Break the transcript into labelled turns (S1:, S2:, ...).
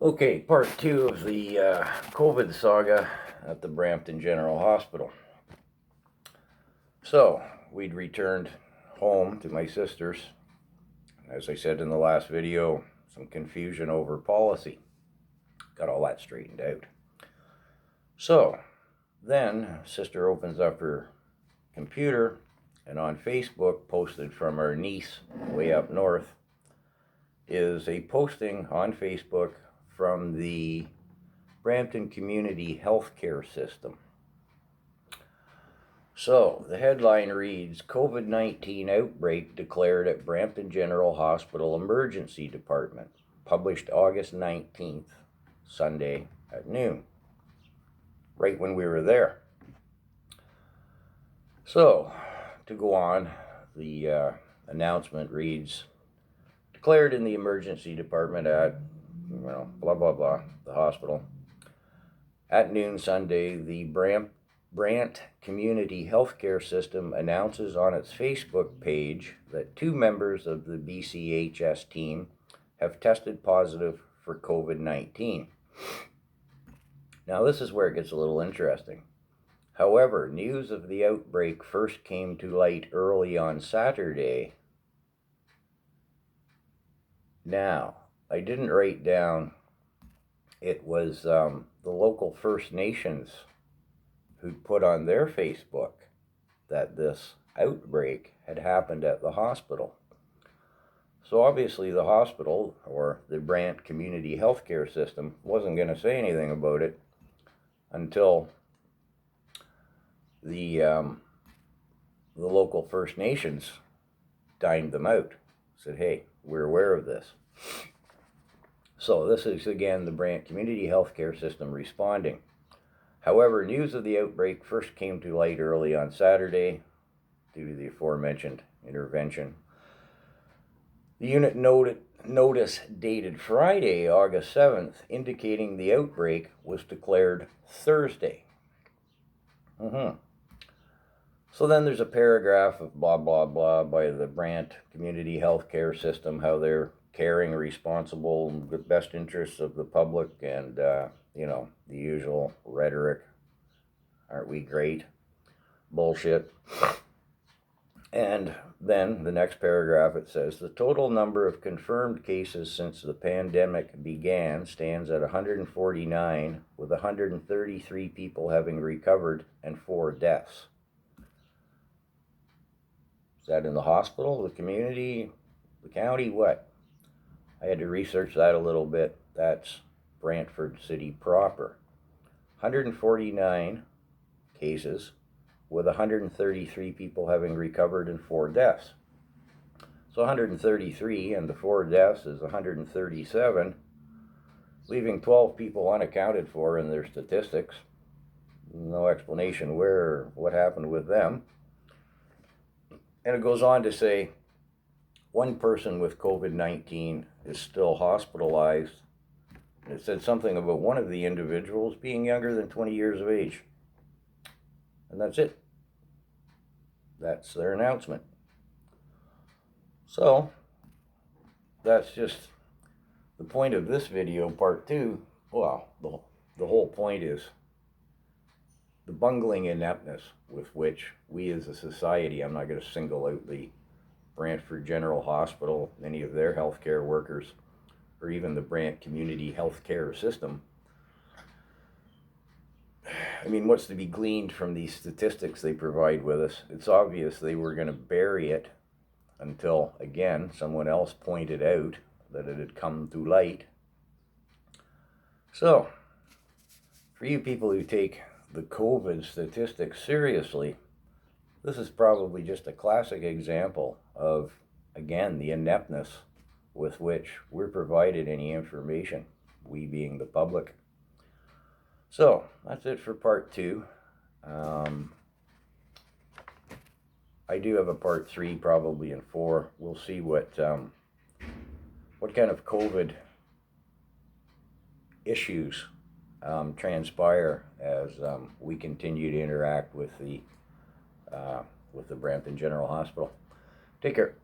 S1: Okay, part two of the COVID saga at the Brampton General Hospital. So, we'd returned home to my sister's. As I said in the last video, some confusion over policy. Got all that straightened out. So, then sister opens up her computer and on Facebook, posted from our niece way up north, is a posting on Facebook from the Brampton Community Healthcare System. So, the headline reads, COVID-19 outbreak declared at Brampton General Hospital Emergency Department, published August 19th, Sunday at noon, right when we were there. So, to go on, the announcement reads, declared in the emergency department at, blah, blah, blah, the hospital. At noon Sunday, the Brant Community Healthcare System announces on its Facebook page that 2 members of the BCHS team have tested positive for COVID-19. Now, this is where it gets a little interesting. However, news of the outbreak first came to light early on Saturday. Now, I didn't write down, it was the local First Nations who put on their Facebook that this outbreak had happened at the hospital. So obviously the hospital, or the Brant Community Healthcare System, wasn't going to say anything about it until the local First Nations dined them out. Said, hey, we're aware of this. So this is again the Brant Community Healthcare System responding. However, news of the outbreak first came to light early on Saturday due to the aforementioned intervention. The unit notice dated Friday, August 7th, indicating the outbreak was declared Thursday. So then there's a paragraph of blah, blah, blah by the Brant Community Healthcare System, how they're caring, responsible, in the best interests of the public, and, the usual rhetoric. Aren't we great? Bullshit. And then the next paragraph, it says, the total number of confirmed cases since the pandemic began stands at 149, with 133 people having recovered and 4 deaths. Is that in the hospital, the community, the county, what? I had to research that a little bit. That's Brantford City proper. 149 cases with 133 people having recovered and 4 deaths. So 133 and the 4 deaths is 137, leaving 12 people unaccounted for in their statistics. No explanation what happened with them. And it goes on to say, 1 person with COVID-19 is still hospitalized. It said something about one of the individuals being younger than 20 years of age. And that's it. That's their announcement. So, that's just the point of this video, part 2. Well, the whole point is the bungling ineptness with which we as a society, I'm not going to single out the Brantford General Hospital, any of their healthcare workers, or even the Brant Community Healthcare System. I mean, what's to be gleaned from these statistics they provide with us? It's obvious they were going to bury it until, again, someone else pointed out that it had come to light. So, for you people who take the COVID statistics seriously, this is probably just a classic example of, again, the ineptness with which we're provided any information, we being the public. So, that's it for part 2. I do have a part 3 probably in 4. We'll see what kind of COVID issues transpire as we continue to interact with the Brampton General Hospital. Take care.